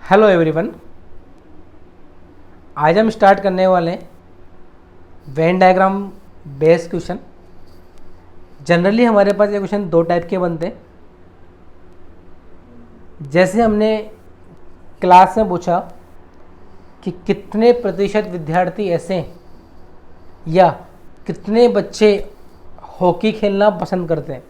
Hello everyone. आज हम start करने वाले हैं Venn diagram based question. Generally हमारे पास ये क्वेश्चन दो टाइप के बनते हैं। जैसे हमने क्लास में पूछा कि कितने प्रतिशत विद्यार्थी ऐसे हैं या कितने बच्चे हॉकी खेलना पसंद करते हैं,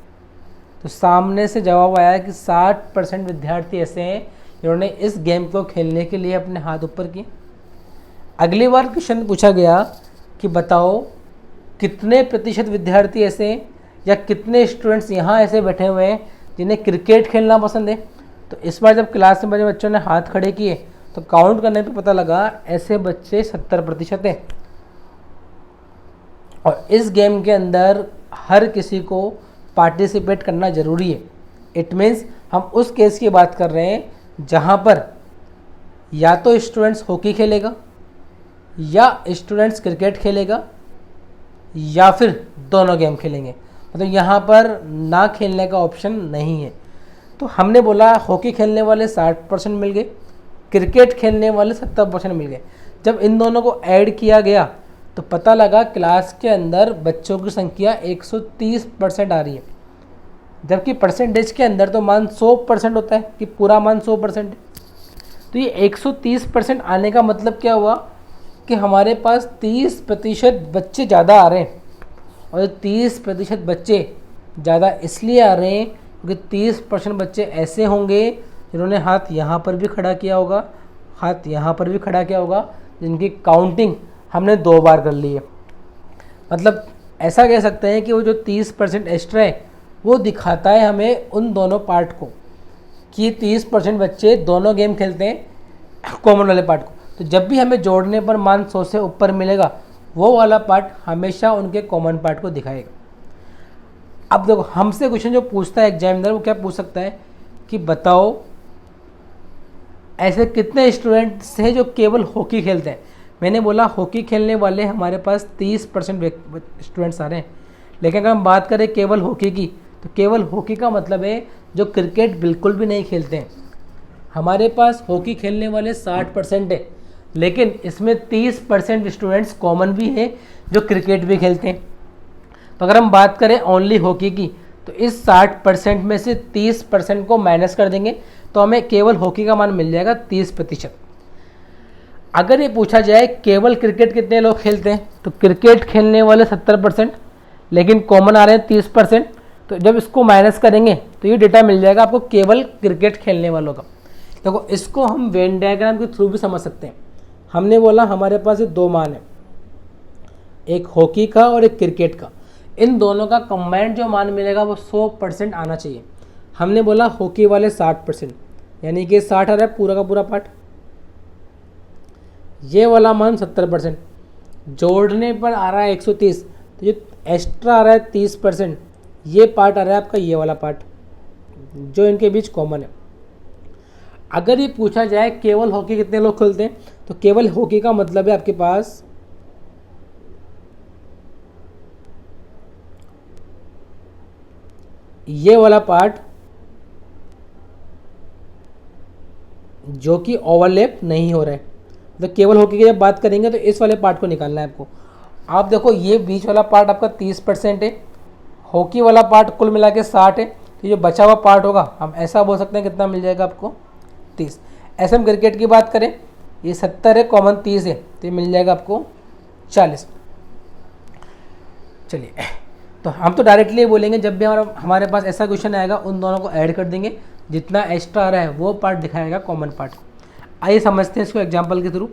तो सामने से जवाब आया कि 60% विद्यार्थी ऐसे हैं जिन्होंने इस गेम को खेलने के लिए अपने हाथ ऊपर किए। अगली बार क्वेश्चन पूछा गया कि बताओ कितने प्रतिशत विद्यार्थी ऐसे हैं या कितने स्टूडेंट्स यहाँ ऐसे बैठे हुए हैं जिन्हें क्रिकेट खेलना पसंद है। तो इस बार जब क्लास में बच्चों ने हाथ खड़े किए तो काउंट करने पे पता लगा ऐसे बच्चे 70% हैं। और इस गेम के अंदर हर किसी को पार्टिसिपेट करना ज़रूरी है। इट मीन्स हम उस केस की बात कर रहे हैं जहाँ पर या तो स्टूडेंट्स हॉकी खेलेगा या स्टूडेंट्स क्रिकेट खेलेगा या फिर दोनों गेम खेलेंगे। मतलब यहाँ पर ना खेलने का ऑप्शन नहीं है। तो हमने बोला हॉकी खेलने वाले 60% मिल गए, क्रिकेट खेलने वाले 70% मिल गए। जब इन दोनों को ऐड किया गया तो पता लगा क्लास के अंदर बच्चों की संख्या 130% आ रही है, जबकि परसेंटेज के अंदर तो मान 100% होता है कि पूरा मान 100% है। तो ये 130% आने का मतलब क्या हुआ कि हमारे पास 30% बच्चे ज़्यादा आ रहे हैं। और 30% बच्चे ज़्यादा इसलिए आ रहे हैं क्योंकि 30% बच्चे ऐसे होंगे जिन्होंने हाथ यहाँ पर भी खड़ा किया होगा, हाथ यहाँ पर भी खड़ा किया होगा, जिनकी काउंटिंग हमने 2 बार कर ली है। मतलब ऐसा कह सकते हैं कि वो जो 30% एक्स्ट्रा है वो दिखाता है हमें उन दोनों पार्ट को कि 30% बच्चे दोनों गेम खेलते हैं कॉमन वाले पार्ट को। तो जब भी हमें जोड़ने पर मान 100 से ऊपर मिलेगा वो वाला पार्ट हमेशा उनके कॉमन पार्ट को दिखाएगा। अब देखो हमसे क्वेश्चन जो पूछता है एग्जामिनर, वो क्या पूछ सकता है कि बताओ ऐसे कितने स्टूडेंट्स हैं जो केवल हॉकी खेलते हैं। मैंने बोला हॉकी खेलने वाले हमारे पास 30% स्टूडेंट्स आ रहे हैं, लेकिन अगर हम बात करें केवल हॉकी की तो केवल हॉकी का मतलब है जो क्रिकेट बिल्कुल भी नहीं खेलते हैं। हमारे पास हॉकी खेलने वाले 60% है, लेकिन इसमें 30% स्टूडेंट्स कॉमन भी हैं जो क्रिकेट भी खेलते हैं। तो अगर हम बात करें ओनली हॉकी की तो इस 60% में से 30% को माइनस कर देंगे तो हमें केवल हॉकी का मान मिल जाएगा 30%। अगर ये पूछा जाए केवल क्रिकेट कितने लोग खेलते हैं तो क्रिकेट खेलने वाले 70%, लेकिन कॉमन आ रहे हैं 30%। तो जब इसको माइनस करेंगे तो ये डेटा मिल जाएगा आपको केवल क्रिकेट खेलने वालों का। देखो इसको हम वेन डायग्राम के थ्रू भी समझ सकते हैं। हमने बोला हमारे पास ये 2 मान है, एक हॉकी का और एक क्रिकेट का। इन दोनों का कंबाइंड जो मान मिलेगा वो 100% आना चाहिए। हमने बोला हॉकी वाले 60%, यानी कि 60 आ रहा है पूरा का पूरा पार्ट, ये वाला मान 70%, जोड़ने पर आ रहा है 130, तो जो एक्स्ट्रा आ रहा है 30%, ये पार्ट आ रहा है आपका ये वाला पार्ट जो इनके बीच कॉमन है। अगर ये पूछा जाए केवल हॉकी कितने लोग खेलते हैं तो केवल हॉकी का मतलब है आपके पास ये वाला पार्ट जो कि ओवरलैप नहीं हो रहा है। तो केवल हॉकी की जब बात करेंगे तो इस वाले पार्ट को निकालना है आपको। आप देखो ये बीच वाला पार्ट आपका 30% है, हॉकी वाला पार्ट कुल मिला के 60 है, तो ये बचा हुआ पार्ट होगा हम ऐसा बोल सकते हैं कितना मिल जाएगा आपको 30। ऐसे हम क्रिकेट की बात करें ये 70 है, कॉमन 30 है, तो ये मिल जाएगा आपको 40। चलिए तो हम तो डायरेक्टली बोलेंगे जब भी हमारे पास ऐसा क्वेश्चन आएगा उन दोनों को ऐड कर देंगे, जितना एक्स्ट्रा आ रहा है वो पार्ट दिखाएगा कॉमन पार्ट को। आइए समझते हैं इसको एग्जाम्पल के थ्रू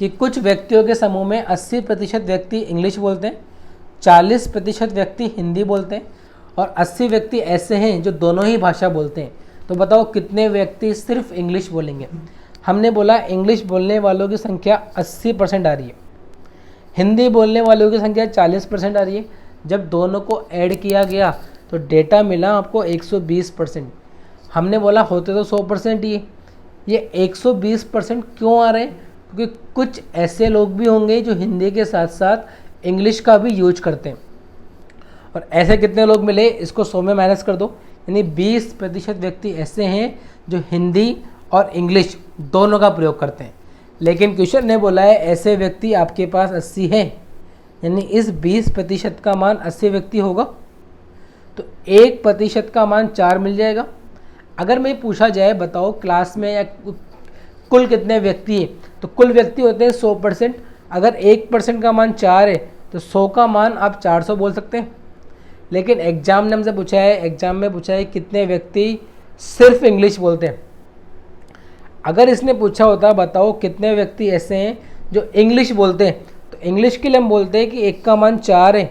कि कुछ व्यक्तियों के समूह में 80% व्यक्ति इंग्लिश बोलते हैं, 40% व्यक्ति हिंदी बोलते हैं और 80 व्यक्ति ऐसे हैं जो दोनों ही भाषा बोलते हैं। तो बताओ कितने व्यक्ति सिर्फ इंग्लिश बोलेंगे। हमने बोला इंग्लिश बोलने वालों की संख्या 80% आ रही है, हिंदी बोलने वालों की संख्या 40% आ रही है। जब दोनों को ऐड किया गया तो डेटा मिला आपको 120%। हमने बोला होते तो 100% ही, ये 120% क्यों आ रहे हैं क्योंकि कुछ ऐसे लोग भी होंगे जो हिंदी के साथ साथ इंग्लिश का भी यूज करते हैं। और ऐसे कितने लोग मिले, इसको 100 में माइनस कर दो, यानी 20% व्यक्ति ऐसे हैं जो हिंदी और इंग्लिश दोनों का प्रयोग करते हैं। लेकिन क्वेश्चन ने बोला है ऐसे व्यक्ति आपके पास 80 हैं, यानी इस 20% का मान 80 व्यक्ति होगा, तो 1% का मान 4 मिल जाएगा। अगर मैं पूछा जाए बताओ क्लास में या कुल कितने व्यक्ति हैं, तो कुल व्यक्ति होते हैं 100%। अगर 1% का मान 4 है तो 100 का मान आप 400 बोल सकते हैं। लेकिन एग्जाम ने हमसे पूछा है, एग्जाम में पूछा है कितने व्यक्ति सिर्फ इंग्लिश बोलते हैं। अगर इसने पूछा होता बताओ कितने व्यक्ति ऐसे हैं जो इंग्लिश बोलते हैं, तो इंग्लिश के लिए हम बोलते हैं कि 1 का मान 4 है,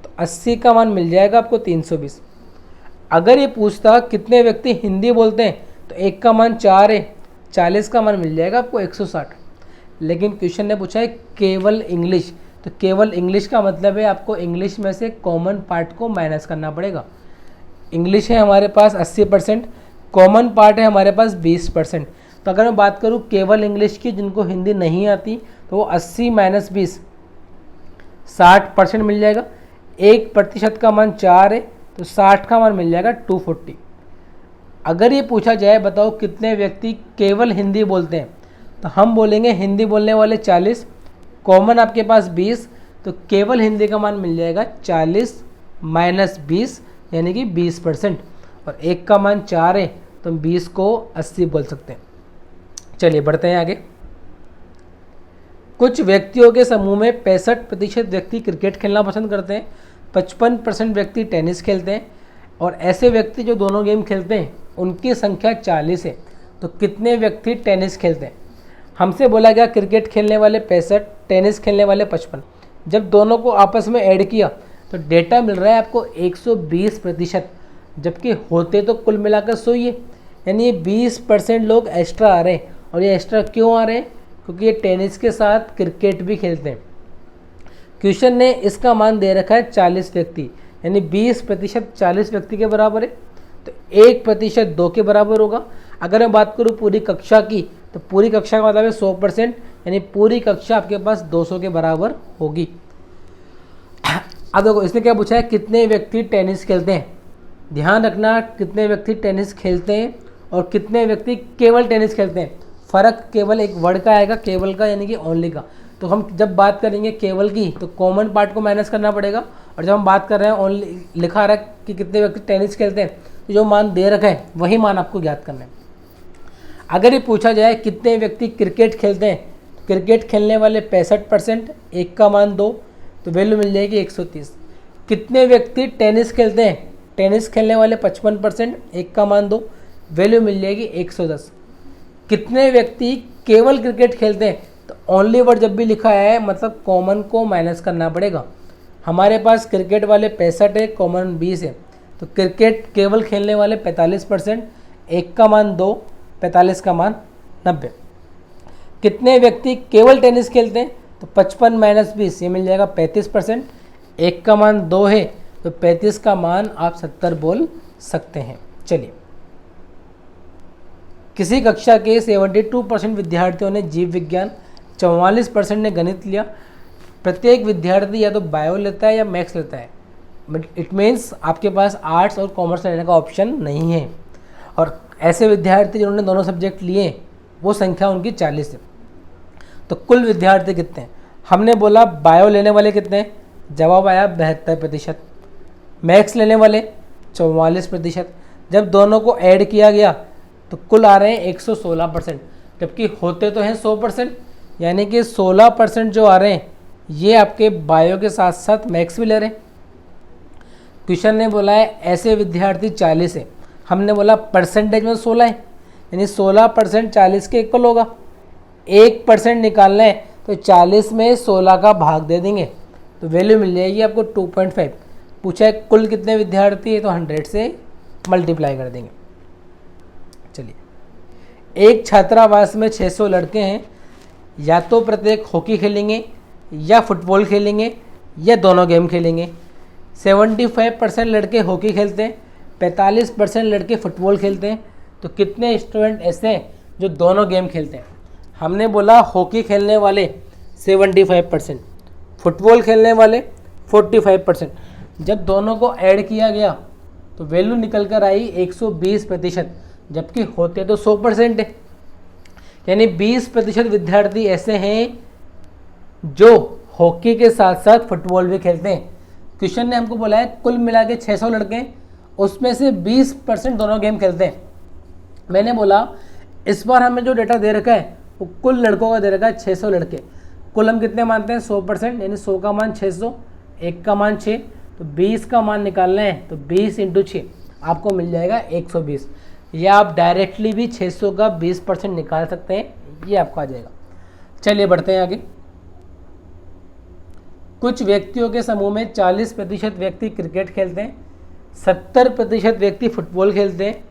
तो 80 का मान मिल जाएगा आपको 320। अगर ये पूछता कितने व्यक्ति हिंदी बोलते हैं, तो 1 का मान 4 है, 40 का मान मिल जाएगा आपको 160। लेकिन क्वेश्चन ने पूछा है केवल इंग्लिश, तो केवल इंग्लिश का मतलब है आपको इंग्लिश में से कॉमन पार्ट को माइनस करना पड़ेगा। इंग्लिश है हमारे पास 80%, कॉमन पार्ट है हमारे पास 20%। तो अगर मैं बात करूँ केवल इंग्लिश की जिनको हिंदी नहीं आती, तो वो 80 - 20 60% मिल जाएगा। 1% का मान 4 है, तो 60 का मान मिल जाएगा 240। अगर ये पूछा जाए बताओ कितने व्यक्ति केवल हिंदी बोलते हैं, तो हम बोलेंगे हिंदी बोलने वाले 40, कॉमन आपके पास 20, तो केवल हिंदी का मान मिल जाएगा 40 - 20 यानी कि 20%। और 1 का मान 4 है, तो हम 20 को 80 बोल सकते हैं। चलिए बढ़ते हैं आगे। कुछ व्यक्तियों के समूह में 65% व्यक्ति क्रिकेट खेलना पसंद करते हैं, 55% व्यक्ति टेनिस खेलते हैं, और ऐसे व्यक्ति जो दोनों गेम खेलते हैं उनकी संख्या 40 है। तो कितने व्यक्ति टेनिस खेलते हैं? हमसे बोला गया क्रिकेट खेलने वाले 65, टेनिस खेलने वाले 55। जब दोनों को आपस में ऐड किया तो डेटा मिल रहा है आपको 120%, जबकि होते तो कुल मिलाकर 100 ही है। यानी ये 20% लोग एक्स्ट्रा आ रहे हैं। और ये एक्स्ट्रा क्यों आ रहे हैं? क्योंकि ये टेनिस के साथ क्रिकेट भी खेलते हैं। क्वेश्चन ने इसका मान दे रखा है 40 व्यक्ति, यानी 20% 40 व्यक्ति के बराबर है, तो 1% 2 के बराबर होगा। अगर मैं बात करूँ पूरी कक्षा की, तो पूरी कक्षा का मतलब है 100%, यानी पूरी कक्षा आपके पास 200 के बराबर होगी। अब देखो इसने क्या पूछा है, कितने व्यक्ति टेनिस खेलते हैं। ध्यान रखना कितने व्यक्ति टेनिस खेलते हैं और कितने व्यक्ति केवल टेनिस खेलते हैं, फ़र्क केवल एक वर्ड का आएगा, केवल का यानी कि ओनली का। तो हम जब बात करेंगे केवल की, तो कॉमन पार्ट को माइनस करना पड़ेगा, और जब हम बात कर रहे हैं ओनली, लिखा रहा है कि कितने व्यक्ति टेनिस खेलते हैं, तो जो मान दे रखा है वही मान आपको ज्ञात करना है। अगर ये पूछा जाए कितने व्यक्ति क्रिकेट खेलते हैं, क्रिकेट खेलने वाले 65%, 1 का मान 2, तो वैल्यू मिल जाएगी 130। कितने व्यक्ति टेनिस खेलते हैं, टेनिस खेलने वाले 55%, 1 का मान 2, वैल्यू मिल जाएगी 110। कितने व्यक्ति केवल क्रिकेट खेलते हैं, तो ओनली वर्ड जब भी लिखा है मतलब कॉमन को माइनस करना पड़ेगा। हमारे पास क्रिकेट वाले 65 है, कॉमन 20 है, तो क्रिकेट केवल खेलने वाले 45%, 1 का मान 2, 45 का मान 90। कितने व्यक्ति केवल टेनिस खेलते हैं, तो 55 - 20 ये मिल जाएगा 35%, 1 का मान 2 है, तो 35 का मान आप 70 बोल सकते हैं। चलिए, किसी कक्षा के 72% विद्यार्थियों ने जीव विज्ञान, 44% ने गणित लिया। प्रत्येक विद्यार्थी या तो बायो लेता है या मैथ्स लेता है। इट मीन्स आपके पास आर्ट्स और कॉमर्स लेने का ऑप्शन नहीं है। और ऐसे विद्यार्थी जिन्होंने दोनों सब्जेक्ट लिए वो संख्या उनकी 40 है। तो कुल विद्यार्थी कितने हैं? हमने बोला बायो लेने वाले कितने हैं, जवाब आया 72%। मैथ्स लेने वाले 44%। जब दोनों को ऐड किया गया तो कुल आ रहे हैं 116%, जबकि होते तो हैं 100%, यानी कि 16% जो आ रहे हैं ये आपके बायो के साथ साथ मैथ्स भी ले रहे हैं। क्वेश्चन ने बोला है ऐसे विद्यार्थी 40 है, हमने बोला परसेंटेज में 16 है, यानी 16% 40 के इक्वल होगा। 1% निकालना है तो 40 में 16 का भाग दे देंगे, तो वैल्यू मिल जाएगी आपको 2.5। पूछा है कुल कितने विद्यार्थी है, तो 100 से मल्टीप्लाई कर देंगे। चलिए, एक छात्रावास में 600 लड़के हैं, या तो प्रत्येक हॉकी खेलेंगे या फुटबॉल खेलेंगे या दोनों गेम खेलेंगे। 75% लड़के हॉकी खेलते हैं, 45% लड़के फुटबॉल खेलते हैं। तो कितने स्टूडेंट ऐसे हैं जो दोनों गेम खेलते हैं? हमने बोला हॉकी खेलने वाले 75%, फुटबॉल खेलने वाले 45%। जब दोनों को ऐड किया गया तो वैल्यू निकल कर आई 120%, जबकि होते तो 100% है। यानी 20% विद्यार्थी ऐसे हैं जो हॉकी के साथ साथ फुटबॉल भी खेलते हैं। क्वेश्चन ने हमको बोला है कुल मिला के 600 लड़के, उसमें से 20% दोनों गेम खेलते हैं। मैंने बोला इस बार हमें जो डेटा दे रखा है वो कुल लड़कों का दे रखा है 600 लड़के। कुल हम कितने मानते हैं 100%, यानी 100 का मान 600, 1 का मान 6, तो 20 का मान निकालना है तो 20 × 6 आपको मिल जाएगा 120। या आप डायरेक्टली भी 600 का 20% निकाल सकते हैं, ये आपको आ जाएगा। चलिए बढ़ते हैं आगे। कुछ व्यक्तियों के समूह में 40% व्यक्ति क्रिकेट खेलते हैं, 70% व्यक्ति फुटबॉल खेलते हैं,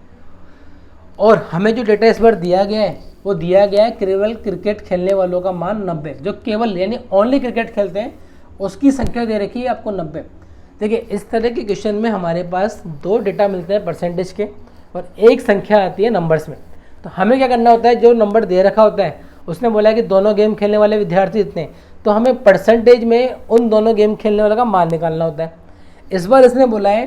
और हमें जो डेटा इस बार दिया गया है वो दिया गया है केवल क्रिकेट खेलने वालों का मान 90, जो केवल यानी ओनली क्रिकेट खेलते हैं उसकी संख्या दे रखी है आपको 90। देखिए इस तरह के क्वेश्चन में हमारे पास 2 डेटा मिलते हैं परसेंटेज के और एक संख्या आती है नंबर्स में। तो हमें क्या करना होता है, जो नंबर दे रखा होता है उसने बोला है कि दोनों गेम खेलने वाले विद्यार्थी इतने, तो हमें परसेंटेज में उन दोनों गेम खेलने वाले का मान निकालना होता है। इस बार इसने बोला है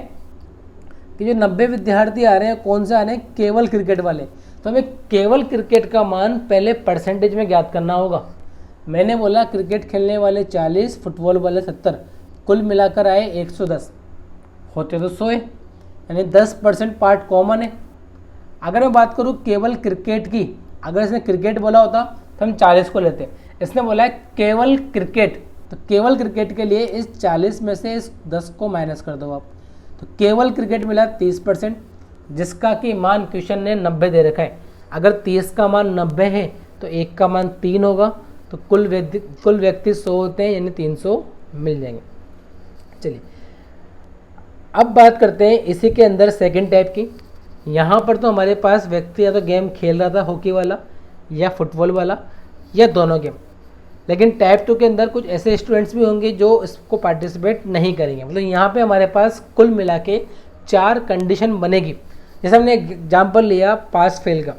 कि जो 90 विद्यार्थी आ रहे हैं कौन से आ रहे हैं, केवल क्रिकेट वाले, तो हमें केवल क्रिकेट का मान पहले परसेंटेज में ज्ञात करना होगा। मैंने बोला क्रिकेट खेलने वाले 40, फुटबॉल वाले 70, कुल मिलाकर आए 110, होते तो 100 है, यानी 10% पार्ट कॉमन है। अगर मैं बात करूँ केवल क्रिकेट की, अगर इसने क्रिकेट बोला होता तो हम 40 को लेते, इसने बोला है केवल क्रिकेट, तो केवल क्रिकेट के लिए इस 40 में से इस 10 को माइनस कर दो आप, तो केवल क्रिकेट मिला 30%, जिसका कि मान क्वेश्चन ने 90 दे रखा है। अगर 30 का मान 90 है तो 1 का मान 3 होगा, तो कुल व्यक्ति 100 होते हैं, यानी 300 मिल जाएंगे। चलिए अब बात करते हैं इसी के अंदर सेकंड टाइप की। यहाँ पर तो हमारे पास व्यक्ति या तो गेम खेल रहा था हॉकी वाला या फुटबॉल वाला या दोनों गेम, लेकिन टाइप 2 के अंदर कुछ ऐसे स्टूडेंट्स भी होंगे जो इसको पार्टिसिपेट नहीं करेंगे। मतलब यहाँ पे हमारे पास कुल मिला के 4 कंडीशन बनेगी। जैसे हमने एग्जाम्पल लिया पास फेल का,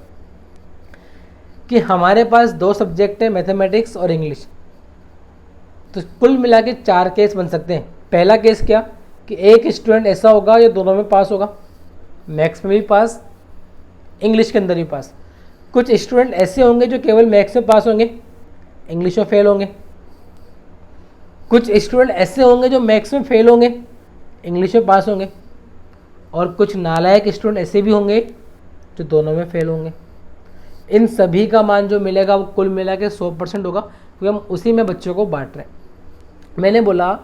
कि हमारे पास 2 सब्जेक्ट है मैथमेटिक्स और इंग्लिश, तो कुल मिला के 4 केस बन सकते हैं। पहला केस क्या कि एक स्टूडेंट ऐसा होगा जो दोनों में पास होगा, मैथ्स में भी पास, इंग्लिश के अंदर भी पास। कुछ स्टूडेंट ऐसे होंगे जो केवल मैथ्स में पास होंगे, इंग्लिश में फेल होंगे। कुछ स्टूडेंट ऐसे होंगे जो मैथ्स में फेल होंगे, इंग्लिश में पास होंगे। और कुछ नालायक स्टूडेंट ऐसे भी होंगे जो दोनों में फेल होंगे। इन सभी का मान जो मिलेगा वो कुल मिला के 100% होगा, क्योंकि हम उसी में बच्चों को बांट रहे हैं। मैंने बोला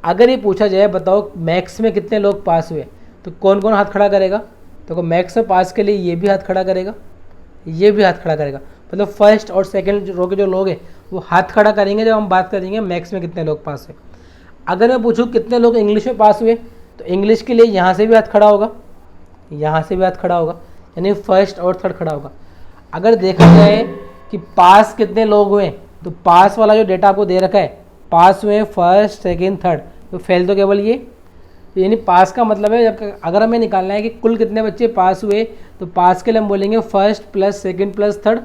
अगर ये पूछा जाए बताओ मैथ्स में कितने लोग पास हुए, तो कौन कौन हाथ खड़ा करेगा, तो मैथ्स में पास के लिए ये भी हाथ खड़ा करेगा, ये भी हाथ खड़ा करेगा। मतलब फर्स्ट और सेकंड रो के जो लोग हैं वो हाथ खड़ा करेंगे जब हम बात करेंगे मैथ्स में कितने लोग पास हुए। अगर मैं पूछूँ कितने लोग इंग्लिश में पास हुए, तो इंग्लिश के लिए यहाँ से भी हाथ खड़ा होगा, यहाँ से भी हाथ खड़ा होगा, यानी फर्स्ट और थर्ड खड़ा होगा। अगर देखा जाए कि पास कितने लोग हुए, तो पास वाला जो डेटा आपको दे रखा है, पास हुए फर्स्ट सेकंड थर्ड, तो फेल तो केवल ये, यानी पास का मतलब है जब अगर हमें निकालना है कि कुल कितने बच्चे पास हुए, तो पास के लिए हम बोलेंगे first plus second plus third.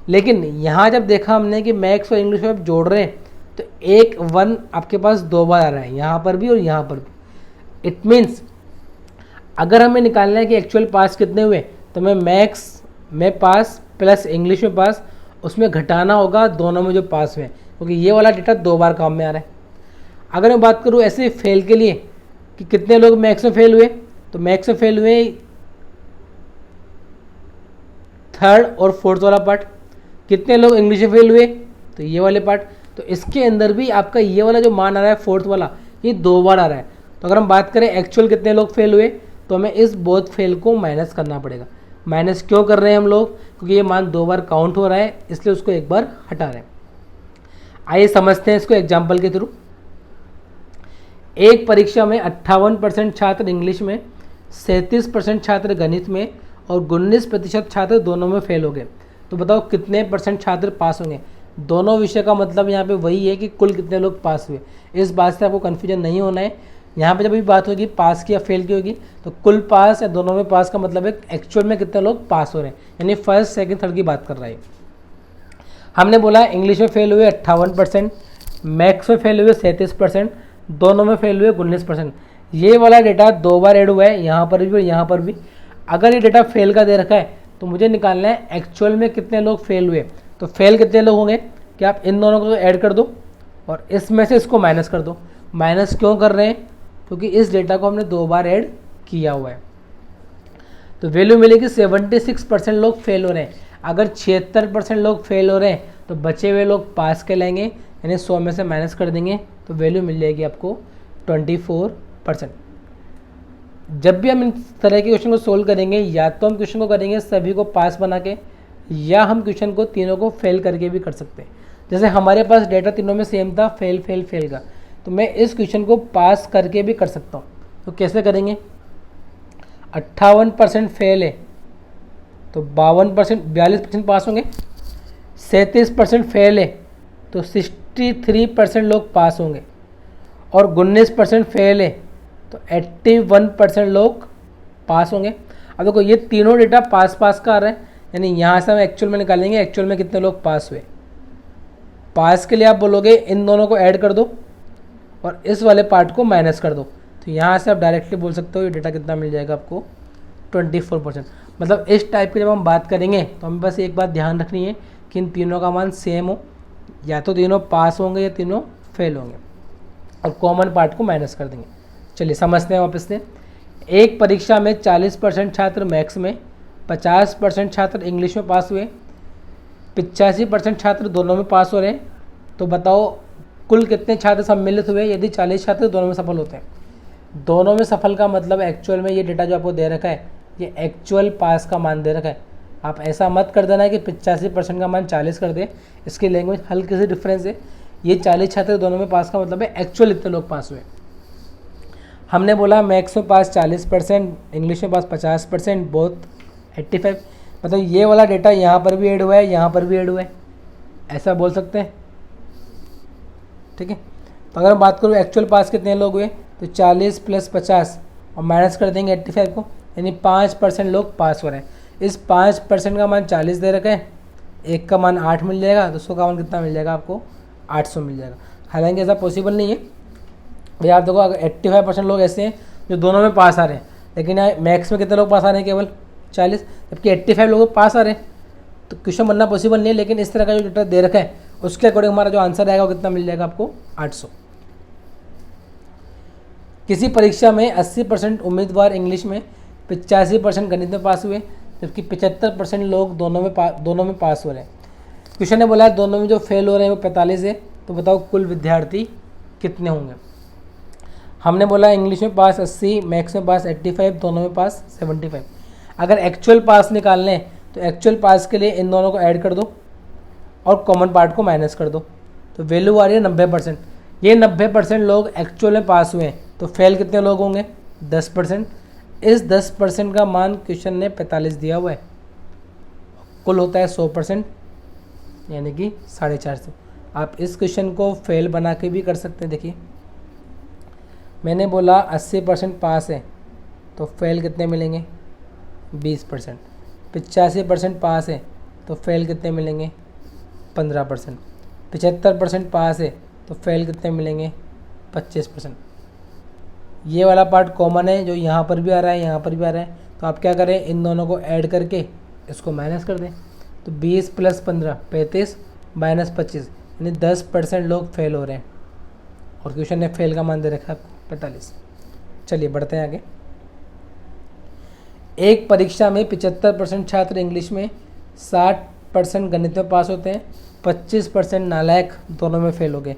लेकिन यहाँ जब देखा हमने कि मैथ्स और इंग्लिश में आप जोड़ रहे हैं, तो एक 1 आपके पास 2 बार आ रहा है, यहाँ पर भी और यहाँ पर भी। इट मीन्स अगर हमें निकालना है कि एक्चुअल पास कितने हुए, तो मैं मैथ्स में पास प्लस इंग्लिश में पास, उसमें घटाना होगा दोनों में जो पास हुए, क्योंकि ये वाला डेटा 2 बार काम में आ रहा है। अगर मैं बात करूँ ऐसे फेल के लिए कि कितने लोग मैथ्स में फेल हुए, तो मैथ्स में फेल हुए थर्ड और फोर्थ वाला पार्ट। कितने लोग इंग्लिश में फेल हुए, तो ये वाले पार्ट। तो इसके अंदर भी आपका ये वाला जो मान आ रहा है फोर्थ वाला, ये 2 बार आ रहा है। तो अगर हम बात करें एक्चुअल कितने लोग फेल हुए, तो हमें इस बोथ फेल को माइनस करना पड़ेगा। माइनस क्यों कर रहे हैं हम लोग, क्योंकि ये मान 2 बार काउंट हो रहा है, इसलिए उसको 1 बार हटा रहे हैं। आइए समझते हैं इसको एग्जाम्पल के थ्रू। एक परीक्षा में 58% छात्र इंग्लिश में, 37% छात्र गणित में और 19% छात्र दोनों में फेल हो गए। तो बताओ कितने % छात्र पास होंगे। दोनों विषय का मतलब यहाँ पे वही है कि कुल कितने लोग पास हुए। इस बात से आपको कन्फ्यूजन नहीं होना है। यहाँ पे जब भी बात होगी पास की या फेल की होगी, तो कुल पास या दोनों में पास का मतलब है एक्चुअल में कितने लोग पास हो रहे हैं, यानी फर्स्ट सेकंड थर्ड की बात कर रहा है। हमने बोला इंग्लिश में फेल हुए 58%, मैथ्स में फेल हुए 37%, दोनों में फेल हुए 19%। ये वाला डेटा 2 बार ऐड हुआ है, यहाँ पर भी और यहाँ पर भी। अगर ये डेटा फेल का दे रखा है, तो मुझे निकालना है एक्चुअल में कितने लोग फेल हुए। तो फेल कितने लोग होंगे कि आप इन दोनों को ऐड कर दो और इसमें से इसको माइनस कर दो। माइनस क्यों कर रहे हैं? क्योंकि इस डेटा को हमने 2 बार ऐड किया हुआ है। तो वैल्यू मिलेगी 76% लोग फेल हो रहे हैं। अगर 76% लोग फेल हो रहे हैं तो बचे हुए लोग पास कहलाएंगे, यानी 100 में से माइनस कर देंगे तो वैल्यू मिल जाएगी आपको 24%। जब भी हम इस तरह के क्वेश्चन को सोल्व करेंगे, या तो हम क्वेश्चन को करेंगे सभी को पास बना के, या हम क्वेश्चन को तीनों को फेल करके भी कर सकते हैं। जैसे हमारे पास डेटा तीनों में सेम था, फेल फेल फेल का, तो मैं इस क्वेश्चन को पास करके भी कर सकता हूँ। तो कैसे करेंगे? 58% फेल है तो 42% पास होंगे। 37% फेल है तो 63% लोग पास होंगे। और 19% फेल है तो 81% लोग पास होंगे। अब देखो ये तीनों डेटा पास पास का आ रहा है, यानी यहाँ से हम एक्चुअल में निकालेंगे एक्चुअल में कितने लोग पास हुए। पास के लिए आप बोलोगे इन दोनों को ऐड कर दो और इस वाले पार्ट को माइनस कर दो। तो यहाँ से आप डायरेक्टली बोल सकते हो ये डेटा कितना मिल जाएगा आपको, 24%। मतलब इस टाइप की जब हम बात करेंगे तो हमें बस एक बात ध्यान रखनी है कि इन तीनों का मान सेम हो, या तो तीनों पास होंगे या तीनों फेल होंगे, और कॉमन पार्ट को माइनस कर देंगे। चलिए समझते हैं वापस से। एक परीक्षा में 40% छात्र मैथ्स में, 50% छात्र इंग्लिश में पास हुए, 85% छात्र दोनों में पास हो रहे हैं। तो बताओ कुल कितने छात्र सम्मिलित हुए यदि 40 छात्र दोनों में सफल होते हैं। दोनों में सफल का मतलब एक्चुअल में ये डेटा जो आपको दे रखा है ये एक्चुअल पास का मान दे रखा है। आप ऐसा मत कर देना कि 85% का मान 40 कर दे, इसकी लैंग्वेज हल्की सी डिफरेंस है। ये 40 छात्र दोनों में पास का मतलब है एक्चुअल इतने लोग पास हुए। हमने बोला मैथ्स में पास 40%, इंग्लिश में पास 50%, बोथ 85। मतलब ये वाला डेटा यहाँ पर भी ऐड हुआ है, यहाँ पर भी ऐड हुआ है, ऐसा बोल सकते हैं। ठीक है। तो अगर मैं बात करूँ एक्चुअल पास कितने लोग हुए, तो 40 + 50 और माइनस कर देंगे 85 को, यानी 5% लोग पास हो रहे हैं। इस 5% का मान 40 दे रखा है, एक का मान 8 मिल जाएगा, तो 100 का मान कितना मिल जाएगा आपको, 800 मिल जाएगा। हालांकि ऐसा पॉसिबल नहीं है भैया। आप देखो अगर 85% लोग ऐसे हैं जो दोनों में पास आ रहे हैं, लेकिन यहाँ मैथ्स में कितने लोग पास आ रहे हैं, केवल 40, जबकि 85 लोग पास आ रहे हैं, तो क्वेश्चन बनना पॉसिबल नहीं है। लेकिन इस तरह का जो डेटा दे रखा है उसके अकॉर्डिंग हमारा जो आंसर आएगा वो कितना मिल जाएगा आपको, 800। किसी परीक्षा में 80% उम्मीदवार इंग्लिश में, 85% गणित में पास हुए, जबकि 75% लोग दोनों में पास हो रहे हैं। क्वेश्चन ने बोला है दोनों में जो फेल हो रहे हैं वो 45 है। तो बताओ कुल विद्यार्थी कितने होंगे। हमने बोला इंग्लिश में पास 80, मैथ्स में पास 85, दोनों में पास 75। अगर एक्चुअल पास निकालने हैं तो एक्चुअल पास के लिए इन दोनों को ऐड कर दो और कॉमन पार्ट को माइनस कर दो, तो वैल्यू आ रही है 90%। ये 90% लोग एक्चुअल में पास हुए हैं, तो फेल कितने लोग होंगे, 10%। इस 10% का मान क्वेश्चन ने 45 दिया हुआ है, कुल होता है 100%, यानी कि 450। आप इस क्वेश्चन को फेल बना के भी कर सकते हैं। देखिए मैंने बोला 80% पास है तो फेल कितने मिलेंगे, 20%। 85% पास है तो फेल कितने मिलेंगे, 15%। 75% पास है तो फेल कितने मिलेंगे, 25%। ये वाला पार्ट कॉमन है जो यहाँ पर भी आ रहा है, यहाँ पर भी आ रहा है। तो आप क्या करें, इन दोनों को ऐड करके इसको माइनस कर दें। तो 20 + 15 35 - 25, यानी 10% लोग फेल हो रहे हैं, और क्वेश्चन ने फेल का मान दे रखा है 45। चलिए बढ़ते हैं आगे। एक परीक्षा में 75% छात्र इंग्लिश में, 60% गणित में पास होते हैं, 25% नालायक दोनों में फेल हो गए,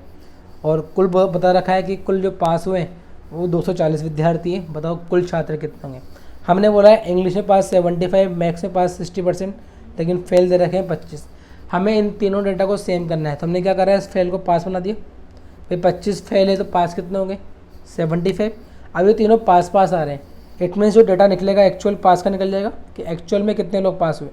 और कुल बता रखा है कि कुल जो पास हुए वो 240 विद्यार्थी हैं। बताओ कुल छात्र कितने होंगे। हमने बोला है इंग्लिश में पास 75, मैथ्स में पास 60%, लेकिन फेल दे रखे हैं 25। हमें इन तीनों डेटा को सेम करना है, तो हमने क्या करा है, इस फेल को पास बना दिया। भाई 25 फेल है तो पास कितने होंगे, 75। अब ये तीनों पास पास आ रहे हैं, इट मीन्स जो डेटा निकलेगा एक्चुअल पास का निकल जाएगा कि एक्चुअल में कितने लोग पास हुए।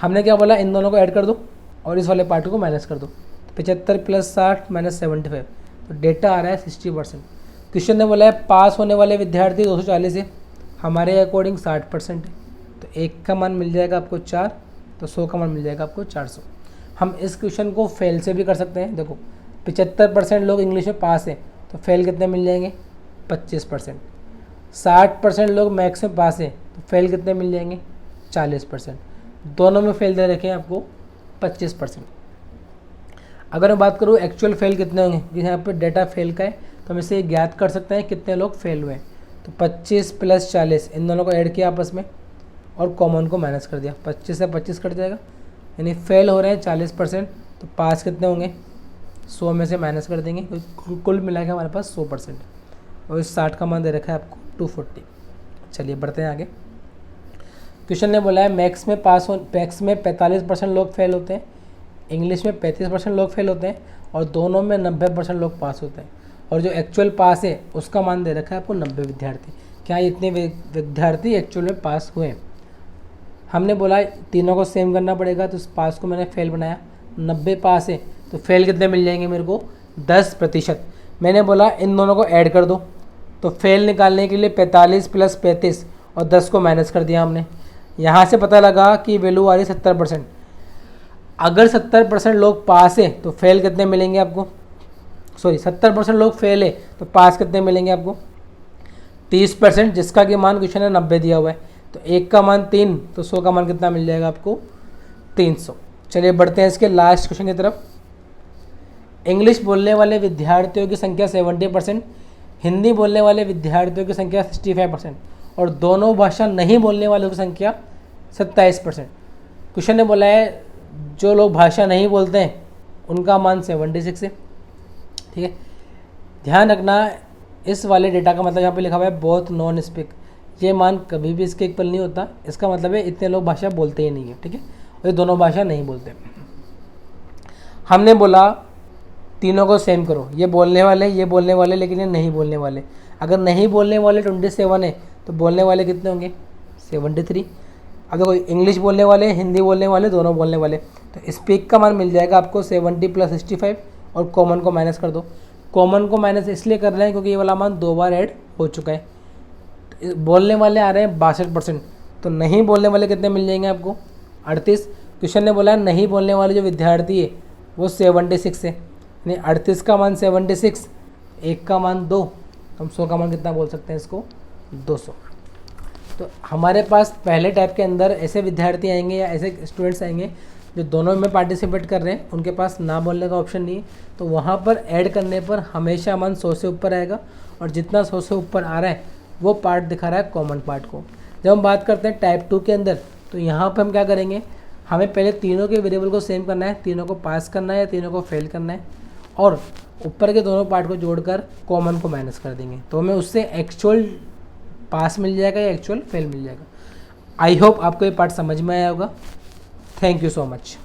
हमने क्या बोला, इन दोनों को ऐड कर दो और इस वाले पार्ट को माइनस कर दो। 75 + 60 - 75, तो डेटा आ रहा है 60%। क्वेश्चन ने बोला है पास होने वाले विद्यार्थी 240 है, हमारे अकॉर्डिंग 60% है, तो एक का मान मिल जाएगा आपको 4, तो 100 का मान मिल जाएगा आपको 400। हम इस क्वेश्चन को फेल से भी कर सकते हैं। देखो 75% लोग इंग्लिश में पास हैं तो फेल कितने मिल जाएंगे, 25%। 60% लोग मैथ्स में पास हैं तो फेल कितने मिल जाएंगे, 40%, दोनों में फेल दे रखे हैं आपको 25%। अगर मैं बात करूँ एक्चुअल फेल कितने होंगे, यहाँ पे डेटा फेल का है तो हम इसे ज्ञात कर सकते हैं कितने लोग फेल हुए हैं। तो 25 + 40 इन दोनों को ऐड किया आपस में और कॉमन को माइनस कर दिया, 25 से 25 कट जाएगा, यानी फेल हो रहे हैं 40%। तो पास कितने होंगे, 100 में से माइनस कर देंगे, कुल मिला के हमारे पास 100%। और इस 60 का मान दे रखा है आपको 240। चलिए बढ़ते हैं आगे। क्वेश्चन ने बोला है मैथ्स में 45% लोग फेल होते हैं, इंग्लिश में 35% लोग फेल होते हैं और दोनों में 90% लोग पास होते हैं। और जो एक्चुअल पास है उसका मान दे रखा है आपको 90 विद्यार्थी। क्या इतने विद्यार्थी एक्चुअल में पास हुए? हमने बोला तीनों को सेम करना पड़ेगा, तो इस पास को मैंने फेल बनाया। 90 पास है तो फेल कितने मिल जाएंगे मेरे को, 10%। मैंने बोला इन दोनों को ऐड कर दो, तो फेल निकालने के लिए 45 + 35 और 10 को माइनस कर दिया हमने। यहाँ से पता लगा कि वैल्यू आ रही 70%। अगर 70% लोग पास है तो फेल कितने मिलेंगे आपको, 70% लोग फेल है तो पास कितने मिलेंगे आपको, 30%, जिसका कि मान क्वेश्चन है 90 दिया हुआ है। तो 1 का मान 3, तो 100 का मान कितना मिल जाएगा आपको, 300। चलिए बढ़ते हैं इसके लास्ट क्वेश्चन की तरफ। इंग्लिश बोलने वाले विद्यार्थियों की संख्या 70%, हिंदी बोलने वाले विद्यार्थियों की संख्या 65% और दोनों भाषा नहीं बोलने वालों की संख्या 27%। क्वेश्चन ने बोला है जो लोग भाषा नहीं बोलते हैं उनका मान 76 है। ठीक है, ध्यान रखना इस वाले डेटा का मतलब यहाँ पे लिखा हुआ है बोथ नॉन स्पीक, ये मान कभी भी इसके इक्वल नहीं होता। इसका मतलब है इतने लोग भाषा बोलते ही नहीं है। ठीक है, और ये दोनों भाषा नहीं बोलते। हमने बोला तीनों को सेम करो, ये बोलने वाले लेकिन ये नहीं बोलने वाले। अगर नहीं बोलने वाले 27 है तो बोलने वाले कितने होंगे, 73। अब देखो इंग्लिश बोलने वाले, हिंदी बोलने वाले, दोनों बोलने वाले, तो स्पीक का मान मिल जाएगा आपको 70 + 65 और कॉमन को माइनस कर दो। कॉमन को माइनस इसलिए कर रहे हैं क्योंकि ये वाला मान 2 बार ऐड हो चुका है। तो बोलने वाले आ रहे हैं 62%, तो नहीं बोलने वाले कितने मिल जाएंगे आपको, 38। क्वेश्चन ने बोला नहीं बोलने वाले जो विद्यार्थी है वो 76 है, यानी 38 का मान 76, 1 का मान 2, हम 100 का मान कितना बोल सकते हैं इसको, 200। तो हमारे पास पहले टाइप के अंदर ऐसे विद्यार्थी आएंगे या ऐसे स्टूडेंट्स आएंगे जो दोनों में पार्टिसिपेट कर रहे हैं, उनके पास ना बोलने का ऑप्शन नहीं है, तो वहाँ पर ऐड करने पर हमेशा मान 100 से ऊपर आएगा और जितना 100 से ऊपर आ रहा है वो पार्ट दिखा रहा है कॉमन पार्ट को। जब हम बात करते हैं टाइप 2 के अंदर, तो यहाँ पर हम क्या करेंगे, हमें पहले तीनों के वेरिएबल को सेम करना है, तीनों को पास करना है या तीनों को फेल करना है और ऊपर के दोनों पार्ट को जोड़कर कॉमन को माइनस कर देंगे, तो हमें उससे एक्चुअल पास मिल जाएगा या एक्चुअल फेल मिल जाएगा। आई होप आपको ये पार्ट समझ में आया होगा। Thank you so much.